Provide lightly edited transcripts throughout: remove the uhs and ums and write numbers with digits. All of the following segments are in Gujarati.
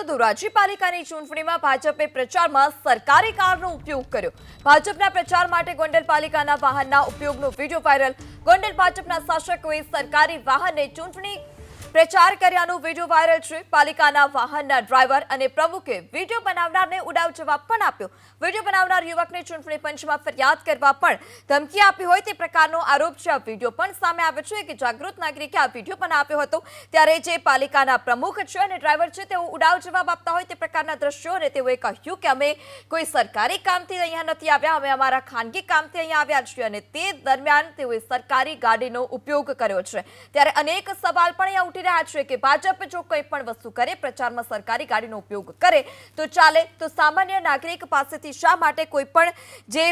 તો ધોરાજી પાલિકાની ચૂંટણીમાં ભાજપે પ્રચારમાં સરકારી કારનો ઉપયોગ કર્યો। ભાજપના પ્રચાર માટે ગોંડલ પાલિકાના વાહનના ઉપયોગનો વિડીયો વાયરલ। ગોંડલ ભાજપના શાસકોએ સરકારી વાહનને ચૂંટણી પ્રચાર કર્યાનો વિડીયો વાયરલ છે। પાલિકાના વાહનના ડ્રાઈવર અને પ્રમુખે વિડીયો બનાવનારને ઉડાવ જવાબ પણ આપ્યો। વિડીયો બનાવનાર યુવકને ચૂંટણી પંચમાં ફરિયાદ કરવા પણ ધમકી આપી હોય તે પ્રકારનો આરોપ છે। આ વિડીયો પણ સામે આવ્યો છે કે જાગૃત નાગરિકે આ વિડીયો બનાવ્યો હતો ત્યારે જે પાલિકાના પ્રમુખ છે અને ડ્રાઈવર છે તેઓ ઉડાવ જવાબ આપતા હોય તે પ્રકારના દ્રશ્યો અને તેઓએ કહ્યું કે અમે કોઈ સરકારી કામથી અહીંયા નથી આવ્યા, અમે અમારા ખાનગી કામથી અહીંયા આવ્યા છીએ અને તે દરમિયાન તેઓએ સરકારી ગાડીનો ઉપયોગ કર્યો છે। ત્યારે અનેક સવાલ પણ અહીંયા ઉઠી રહ્યા છે કે ભાજપ જો કોઈ પણ વસ્તુ કરે, પ્રચારમાં સરકારી ગાડીનો ઉપયોગ કરે તો ચાલે, તો સામાન્ય નાગરિક પાસેથી શા માટે કોઈ પણ જે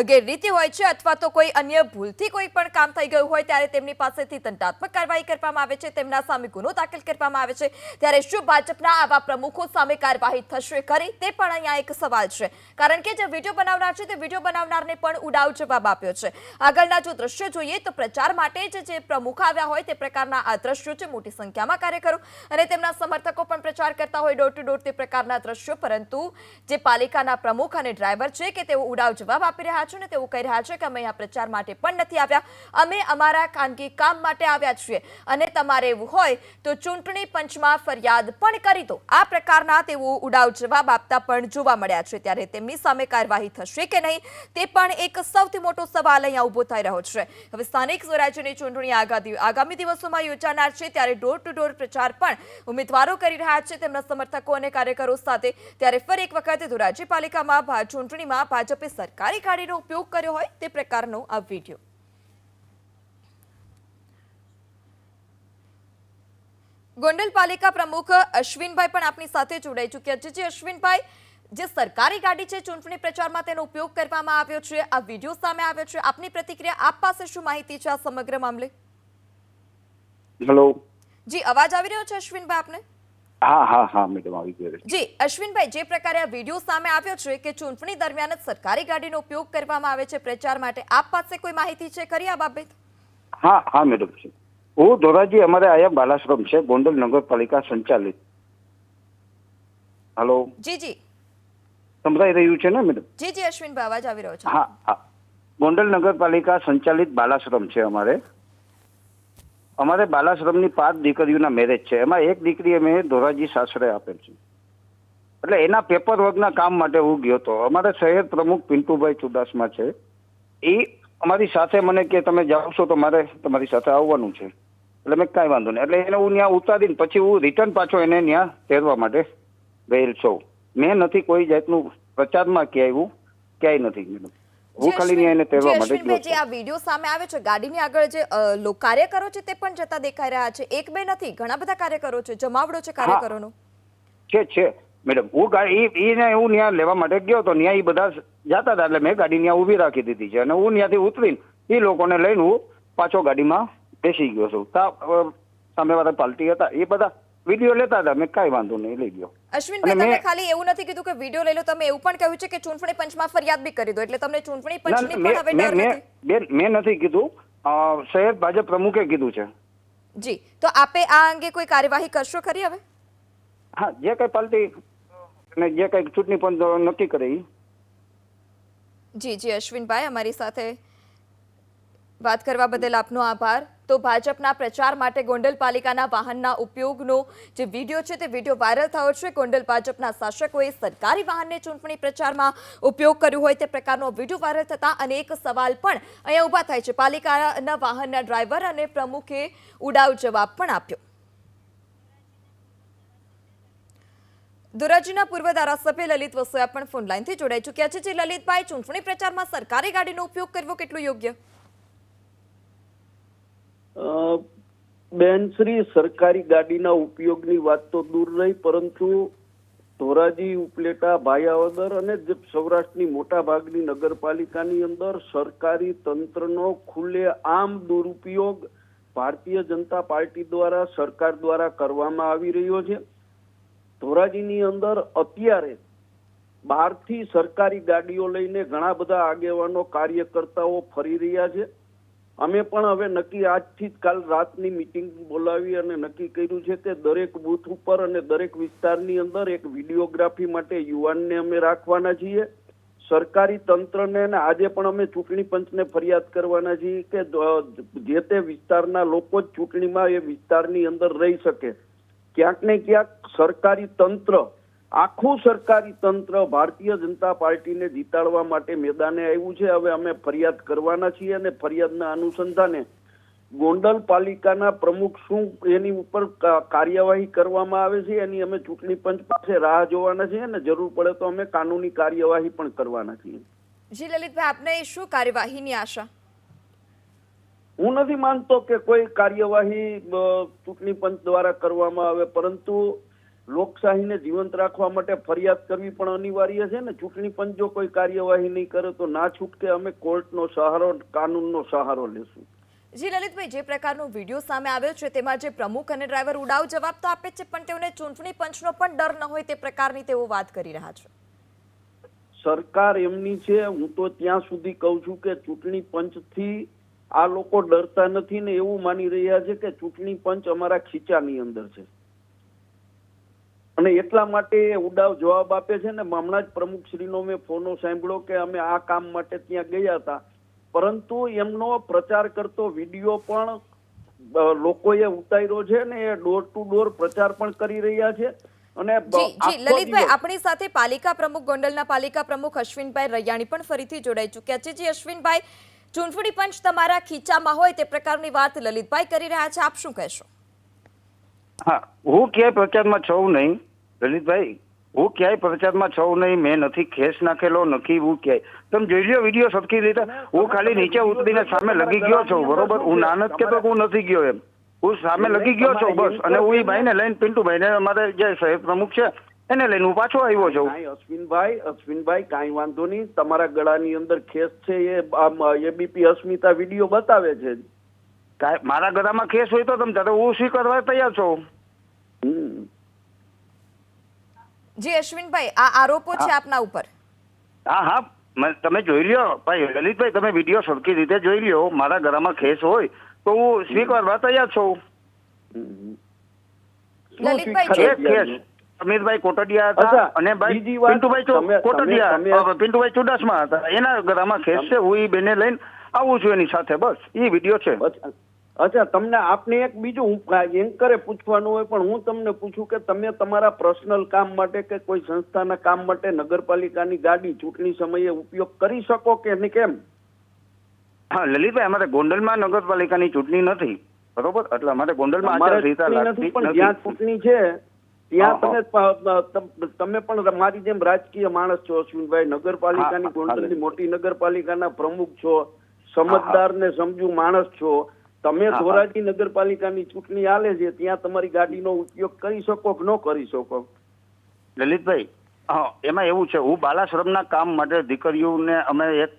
ગેરરીતિ હોય છે અથવા તો કોઈ અન્ય ભૂલથી કોઈ પણ કામ થઈ ગયું હોય ત્યારે તેમની પાસેથી દંડાત્મક કાર્યવાહી કરવામાં આવે છે, તેમના સામે ગુનો દાખલ કરવામાં આવે છે। ત્યારે શું ભાજપના આવા પ્રમુખો સામે કાર્યવાહી થશે ખરી, તે પણ અહીંયા એક સવાલ છે। કારણ કે જે વિડીયો બનાવનાર છે તે વિડીયો બનાવનારને પણ ઉડાવ જવાબ આપ્યો છે। આગળના જો દ્રશ્યો જોઈએ તો પ્રચાર માટે જે પ્રમુખ આવ્યા હોય તે પ્રકારના આ દ્રશ્યો છે। મોટી સંખ્યામાં કાર્યકરો અને તેમના સમર્થકો પણ પ્રચાર કરતા હોય ડોર ટુ ડોર તે પ્રકારના દ્રશ્યો, પરંતુ જે પાલિકાના પ્રમુખ અને ડ્રાઈવર છે કે તેઓ ઉડાવ જવાબ આપી રહ્યા છે ને તેઓ કહી રહ્યા છે કે અમે અહીંયા પ્રચાર માટે પણ નથી આવ્યા, અમે અમારા ખાનગી કામ માટે આવ્યા છીએ અને તમારે એવું હોય તો ચૂંટણી પંચમાં ફરિયાદ પણ કરી દો। આ પ્રકારના તેઓ ઉડાવ જવાબ આપતા પણ જોવા મળ્યા છે। ત્યારે તેમની સામે કાર્યવાહી થશે કે નહીં તે પણ એક સૌથી મોટો સવાલ અહીંયા ઊભો થઈ રહ્યો છે। હવે સ્થાનિક સ્વરાજ્યની ચૂંટણી આગામી દિવસોમાં યોજાનાર છે ત્યારે ડોર ટુ ડોર પ્રચાર પણ ઉમેદવારો કરી રહ્યા છે તેમના સમર્થકો અને કાર્યકરો સાથે। ત્યારે ફરી એક વખત ધોરાજી પાલિકામાં ચૂંટણીમાં ભાજપે સરકારી ગાડીનો ઉપયોગ કર્યો હોય તે પ્રકારનો આ વિડીયો। ગોંડલ પાલિકા પ્રમુખ અશ્વિનભાઈ પણ આપની સાથે જોડાઈ ચૂક્યા છે। અશ્વિનભાઈ, જે સરકારી ગાડી છે ચૂંટણી પ્રચારમાં તેનો ઉપયોગ કરવામાં આવ્યો છે, આ વિડીયો સામે આવ્યો છે, આપની પ્રતિક્રિયા, આપ પાસે શું માહિતી છે આ સમગ્ર મામલે? હેલો જી, અવાજ આવી રહ્યો છે અશ્વિનભાઈ આપને? હા હા હા મેડમ, આવી ગયો જી અશ્વિનભાઈ, જે પ્રકારે આ વિડીયો સામે આવ્યો છે કે ચૂંટણી દરમિયાન જ સરકારી ગાડીનો ઉપયોગ કરવામાં આવે છે પ્રચાર માટે, આપ પાસે કોઈ માહિતી છે ખરી આ બાબત? હા હા મેડમ છે। હું ધોરાજી, અમારે અહીંયા બાલાશ્રમ છે, ગોંડલ નગરપાલિકા સંચાલિત। હેલો જી જી, સંભળાઈ રહ્યું છે ને મેડમ? જી જી અશ્વિનભાઈ, અવાજ આવી રહ્યો છે। હા હા, ગોંડલ નગરપાલિકા સંચાલિત બાલાશ્રમ છે અમારે બાલાશ્રમની 5 દીકરીઓના મેરેજ છે। એમાં એક દીકરી અમે ધોરાજી સાસરે આપેલ છે, એટલે એના પેપર વર્કના કામ માટે હું ગયો હતો। અમારા શહેર પ્રમુખ પિન્ટુભાઈ ચુડાસમા છે, એ અમારી સાથે મને કે તમે જાઓ છો તો મારે તમારી સાથે આવવાનું છે, એટલે મેં કાંઈ વાંધો નહીં, એટલે એને હું ત્યાં ઉતારીને પછી હું રિટર્ન પાછો એને ત્યાં તેરવા માટે ગયેલ છું। મેં નથી કોઈ જાતનું પ્રચારમાં ક્યાંય નથી મેડમ, હું ખાલી એને તેરવા માટે ગયો છું। જે આ વિડીયો સામે આવે છે, ગાડીની આગળ જે કાર્યકરો છે તે પણ જતા દેખાઈ રહ્યા છે, એક બે નથી, ઘણા બધા કાર્યકરો છે, જમાવડો છે કાર્યકરોનો છે મેડમ। હું ત્યાં લેવા માટે ગયો તો ત્યાં એ બધા જતા હતા, એટલે મેં ગાડી ત્યાં ઉભી રાખી દીધી છે અને હું ત્યાંથી ઉતરીને એ લોકોને લઈને હું પાછો ગાડીમાં બેસી ગયો છું। સામેવાળા પાર્ટી હતા એ બધા વિડીયો લેતા હતા, મેં કાંઈ વાંધો નહીં, લઈ ગયો। અશ્વિનભાઈ, તમે ખાલી એવું નથી કીધું કે વિડીયો લઈ લો, તમે એવું પણ કહ્યું છે કે ચૂંટણી પંચમાં ફરિયાદ બી કરી દો, એટલે તમને ચૂંટણી પંચની પણ હવે ડર નથી? મેં નથી કીધું, શહેર ભાજપ પ્રમુખે કીધું છે। જી, તો આપે આ અંગે કોઈ કાર્યવાહી કરશો ખરી હવે? હા, જે કઈ પાર્ટી અને જે કઈ ચૂંટણી પંચ નક્કી કરે। જી જી અશ્વિનભાઈ, અમારી સાથે વાત કરવા બદલ આપનો આભાર। તો ભાજપના પ્રચાર માટે ગોંડલ પાલિકાના વાહનના ઉપયોગનો જે વિડીયો છે તે વિડીયો વાયરલ થયો છે। ગોંડલ ભાજપના શાસકોએ સરકારી વાહનને ચૂંટણી પ્રચારમાં ઉપયોગ કર્યો હોય તે પ્રકારનો વિડીયો વાયરલ થતા અનેક સવાલ પણ અહીંયા ઊભા થાય છે। પાલિકાના વાહનના ડ્રાઈવર અને પ્રમુખે ઉડાવ જવાબ પણ આપ્યો। ધોરાજીના પૂર્વ ધારાસભ્ય લલિત વસોયા પણ ફોન લાઈનથી જોડાઈ ચૂક્યા છે। જે લલિતભાઈ, ચૂંટણી પ્રચારમાં સરકારી ગાડીનો ઉપયોગ કરવો કેટલું યોગ્ય? બેનશ્રી, સરકારી ગાડીના ઉપયોગની વાત તો દૂર રહી, પરંતુ ધોરાજી, ઉપલેટા, ભાયાવદર અને સૌરાષ્ટ્રની મોટા ભાગની નગરપાલિકાની અંદર સરકારી તંત્રનો ખુલ્લેઆમ દુરુપયોગ ભારતીય જનતા પાર્ટી દ્વારા, સરકાર દ્વારા કરવામાં આવી રહ્યો છે। ધોરાજીની અંદર અત્યારે બહારથી સરકારી ગાડીઓ લઈને ઘણા બધા આગેવાનો, કાર્યકર્તાઓ ફરી રહ્યા છે અમે પણ હવે નક્કી આજથી જ કાલ રાતની મીટિંગ બોલાવી અને નક્કી કર્યું છે કે દરેક બૂથ ઉપર અને દરેક વિસ્તારની અંદર એક વિડીયોગ્રાફી માટે યુવાનને અમે રાખવાના છીએ. સરકારી તંત્રને અને આજે પણ અમે ચૂંટણી પંચને ફરિયાદ કરવાના છીએ કે જે તે વિસ્તારના લોકો જ ચૂંટણીમાં એ વિસ્તારની અંદર રહી શકે. ક્યાંક ને ક્યાંક સરકારી તંત્ર, આખું સરકારી તંત્ર ભારતીય જનતા પાર્ટીને જીતાડવા માટે મેદાને આવ્યું છે. હવે અમે ફરિયાદ કરવાના છીએ અને ફરિયાદના અનુસંધાને ગોંડલ પાલિકાના પ્રમુખ શું એની ઉપર કાર્યવાહી કરવામાં આવે છે એની અમે ચૂંટણી પંચ પાસે રાહ જોવાના છીએ અને જરૂર પડે તો અમે કાનૂની કાર્યવાહી પણ કરવાના છીએ. જી લલિતભાઈ, આપને શું કાર્યવાહીની આશા? હું નથી માનતો કે કોઈ કાર્યવાહી ચૂંટણી પંચ દ્વારા કરવામાં આવે, પરંતુ લોકશાહીને જીવંત રાખવા માટે ફરિયાદ કરવી પણ અનિવાર્ય છે ને. ચૂંટણી પંચ જો કોઈ કાર્યવાહી નહીં કરે તો ના છૂટકે અમે કોર્ટનો સહારો, કાનૂનનો સહારો લેશું. જી લલિતભાઈ, જે પ્રકારનો વિડીયો સામે આવ્યો છે તેમાં જે પ્રમુખ અને ડ્રાઈવર ઉડાવ જવાબ તો આપે છે, પણ તેઓને ચૂંટણી પંચનો પણ ડર ન હોય તે પ્રકારની તેઓ વાત કરી રહ્યા છે. સરકાર એમની છે. હું તો ત્યાં સુધી કહું છું કે ચૂંટણી પંચથી આ લોકો ડરતા નથી ને એવું માની રહ્યા છે કે ચૂંટણી પંચ અમારા ખીચાની અંદર છે અને એટલા માટે ઉડાવ જવાબ આપે છે ને. હમણાં જ પ્રમુખશ્રીનો મેં ફોનો સાંભળ્યો કે અમે આ કામ માટે ત્યાં ગયા હતા, પરંતુ એમનો પ્રચાર કરતો વિડીયો પણ લોકોએ ઉતાર્યો છે ને એ ડોર ટુ ડોર પ્રચાર પણ કરી રહ્યા છે. અને જી લલિતભાઈ, આપણી સાથે પાલિકા પ્રમુખ, ગોંડલના પાલિકા પ્રમુખ અશ્વિનભાઈ રૈયાણી પણ ફરીથી જોડાઈ ચૂક્યા છે. જી અશ્વિનભાઈ, ચૂંટણી પંચ તમારા ખીચામાં હોય તે પ્રકારની વાત લલિતભાઈ કરી રહ્યા છે, આપ શું કહેશો? હા, હું ક્યાંય પ્રચારમાં છું નહીં લલિતભાઈ, હું ક્યાંય પ્રચારમાં છું નહીં. મેં નથી ખેસ નાખેલો, નથી હું ક્યાંય. તમે જોઈ લ્યો વિડીયો સરખી રીતે. હું ખાલી નીચે ઉતરીને સામે લગી ગયો છું, બરોબર? હું ના નથી કહેતો કે હું નથી ગયો એમ. હું સામે લગી ગયો છું બસ. અને હું એ ભાઈને લઈને, પિન્ટુભાઈને, અમારે જે શહેર પ્રમુખ છે એને લઈને હું પાછો આવ્યો છું. અશ્વિનભાઈ કાંઈ વાંધો નહીં. તમારા ગળાની અંદર ખેસ છે એ એબીપી અસ્મિતા વિડીયો બતાવે છે. મારા ગળામાં ખેસ હોય તો તમે ત્યારે હું સ્વીકારવા તૈયાર છું. જી અશ્વિનભાઈ, આ આરોપો છે આપના ઉપર. હા હા, તમે જોઈ લ્યો ભાઈ લલિતભાઈ, તમે વિડીયો સરખી રીતે જોઈ લ્યો. મારા ગળામાં ખેસ હોય તો હું સ્વીકારવા તૈયાર છું. લલિતભાઈ, અમીરભાઈ કોટડિયા હતા અને ભાઈ પિન્ટુભાઈ કોટડિયા, પિન્ટુભાઈ ચુડાસમા હતા. એના ગળામાં ખેસ છે. હું એ બેને લઈને આવું છું એની સાથે, બસ એ વિડીયો છે. અચ્છા, તમને આપને એક બીજું એન્કરે પૂછવાનું હોય, પણ હું તમને પૂછું કે તમે તમારા પર્સનલ કામ માટે કે કોઈ સંસ્થાના કામ માટે નગરપાલિકાની ગાડી ચૂંટણી સમયે ઉપયોગ કરી શકો કે નહીં, કેમ? હા લલિતભાઈ, અમારે ગોંડલમાં નગરપાલિકાની ચૂંટણી નથી, બરોબર? એટલે અમારે ગોંડલમાં નથી, પણ જ્યાં ચૂંટણી છે ત્યાં તમે પણ મારી જેમ રાજકીય માણસ છો અશ્વિનભાઈ. નગરપાલિકાની, ગોંડલની મોટી નગરપાલિકાના પ્રમુખ છો, સમજદાર ને સમજુ માણસ છો. તમે ધોરાજી નગરપાલિકાની ચૂંટણી આલે છે ત્યાં તમારી ગાડીનો ઉપયોગ કરી શકો કે ન કરી શકો? લલિતભાઈ, હા, એમાં એવું છે, હું બાલાશ્રમના કામ માટે દીકરીઓને અમે એક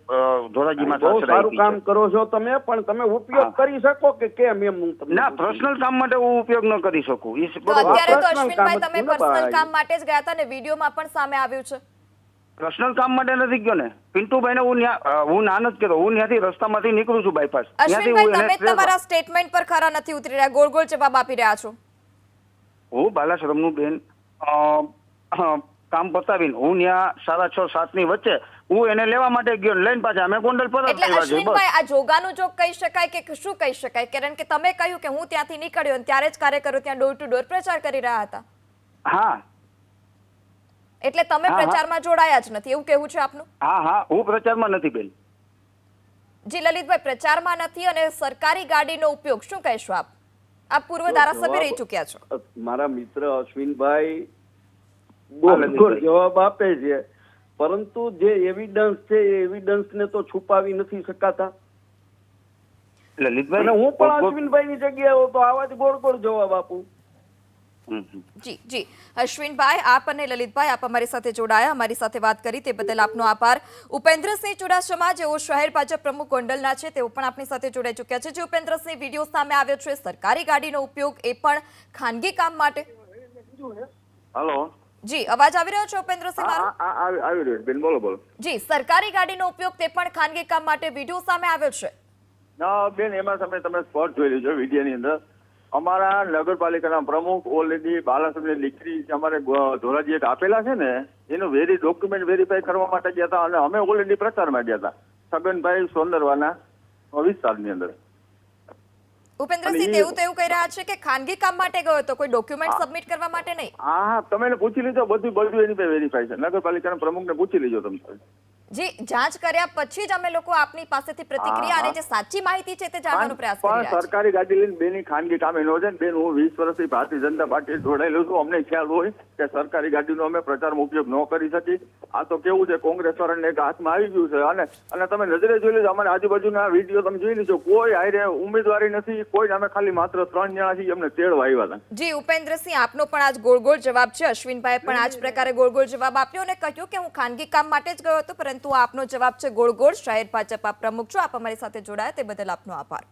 ધોરાજીમાં સારું કામ કરો છો તમે, પણ તમે ઉપયોગ કરી શકો કે કેમ એમ? હું તમને ના, પર્સનલ કામ માટે હું ઉપયોગ ન કરી શકું. અત્યારે તો અશ્વિનભાઈ તમે પર્સનલ કામ માટે જ ગયા હતા ને, વિડીયોમાં પણ સામે આવ્યું છે. પર્સનલ કામ માટે નથી ગયો ને પિન્ટુભાઈને. હું ના નથી કહેતો, હું ત્યાંથી રસ્તામાંથી નીકળું છું બાયપાસ. અશ્વિનભાઈ, તમે તમારા સ્ટેટમેન્ટ પર ખરા નથી ઉતરી રહ્યા, ગોળ ગોળ જવાબ આપી રહ્યા છો. હું બાલાશ્રમનું બેન કામ પતાવીને હું ત્યાં 6:30 7 ની વચ્ચે હું એને લેવા માટે ગયો, લઈને પાછા અમે ગોંડલ પરત એટલે અશ્વિનભાઈ, આ જોગાનું જોગ કહી શકાય કે શું કહી શકાય? કારણ કે તમે કહ્યું કે હું ત્યાંથી નીકળ્યો અને ત્યારે જ કાર્યકરો ત્યાં ડોર ટુ ડોર પ્રચાર કરી રહ્યા હતા. હા, એટલે તમે પ્રચારમાં જોડાયા જ નથી એવું કહેવું છે આપનું? હા હા, હું પ્રચારમાં નથી બેન. જી લલિતભાઈ, પ્રચારમાં નથી અને સરકારી ગાડીનો ઉપયોગ, શું કહેશો આપ? આપ પૂર્વ ધારાસભ્ય રહી ચૂક્યા છો. મારા મિત્ર અશ્વિનભાઈ જવાબ આપે છે, પરંતુ જે એવિડન્સ છે એ એવિડન્સ ને તો છુપાવી નથી શકાતા. લલિતભાઈ, હું પણ અશ્વિનભાઈ ની જગ્યાએ તો આવા જ ગોળ ગોળ જવાબ આપું. જી જી અશ્વિનભાઈ, આપ અને લલિતભાઈ, આપ અમારી સાથે જોડાયા, અમારી સાથે વાત કરી તે બદલ આપનો આભાર. ઉપેન્દ્રસિંહ ચુડાસમા, જેઓ શહેર ભાજપ પ્રમુખ ગોંડલના છે, તેઓ પણ આપણી સાથે જોડાઈ ચૂક્યા છે. જે ઉપેન્દ્રસિંહ, વિડીયો સામે આવ્યો છે સરકારી ગાડીનો ઉપયોગ, એ પણ ખાનગી કામ માટે. હેલો જી, અવાજ આવી રહ્યો છે ઉપેન્દ્રસિંહ મારો? આવી રહ્યો બેન, બોલો બોલો. જી, સરકારી ગાડીનો ઉપયોગ તે પણ ખાનગી કામ માટે, વિડીયો સામે આવ્યો છે. ના બેન, એમાં તમે સ્પોટ જોઈ લેજો વિડીયોની અંદર. અમારા નગરપાલિકાના પ્રમુખ ઓલરેડી બાલાસાહેબની દીકરી અમારે ધોરાજી એક આપેલા છે ને, એનું ડોક્યુમેન્ટ વેરીફાઈ કરવા માટે ગયા હતા અને અમે ઓલરેડી પ્રચારમાં ગયા હતા છગનભાઈ સોંદરવાના વિસ્તારની અંદર. ઉપેન્દ્રસિંહ તેવું તો એવું કહી રહ્યા છે કે ખાનગી કામ માટે ગયો હતો, કોઈ ડોક્યુમેન્ટ સબમિટ કરવા માટે નહીં. હા, તમે એને પૂછી લીધો, બધું એની પાસે વેરીફાઈ છે. નગરપાલિકાના પ્રમુખને પૂછી લીધો તમે. જી, જાંચ કર્યા પછી જ અમે લોકો આપની પાસેથી પ્રતિક્રિયા અને જે સાચી માહિતી છે તે જાણવાનો પ્રયાસ કરી પણ રહ્યા છીએ. સરકારી ગાડી લઈને બેની ખાનગી કામે નો છે ને બેન. હું 20 વર્ષથી ભારતીય જનતા પાર્ટી જોડાયેલો છું. અમને ખ્યાલ હોય કે સરકારી ગાડીનો અમે પ્રચારમાં ઉપયોગ ન કરી શકી. આ તો કેવું છે, કોંગ્રેસ વાળાને એક હાથમાં આવી ગયું છે. અને તમે નજરે જોઈ લેજો, અમારી આજુબાજુના વિડીયો તમે જોઈ લેજો, કોઈ હારે ઉમેદવારી નથી, કોઈ અમે ખાલી માત્ર 3 જણા છીએ, અમને તેડવા આવ્યા હતા. જી ઉપેન્દ્રસિંહ, આપનો પણ આજ ગોળ જવાબ છે. અશ્વિનભાઈ પણ આ જ પ્રકારે ગોળ જવાબ આપ્યો અને કહ્યું કે હું ખાનગી કામ માટે જ ગયો હતો, પરંતુ આપનો જવાબ છે ગોળ. શહેર ભાજપા પ્રમુખ છો, આપ અમારી સાથે જોડાયા તે બદલ આપનો આભાર.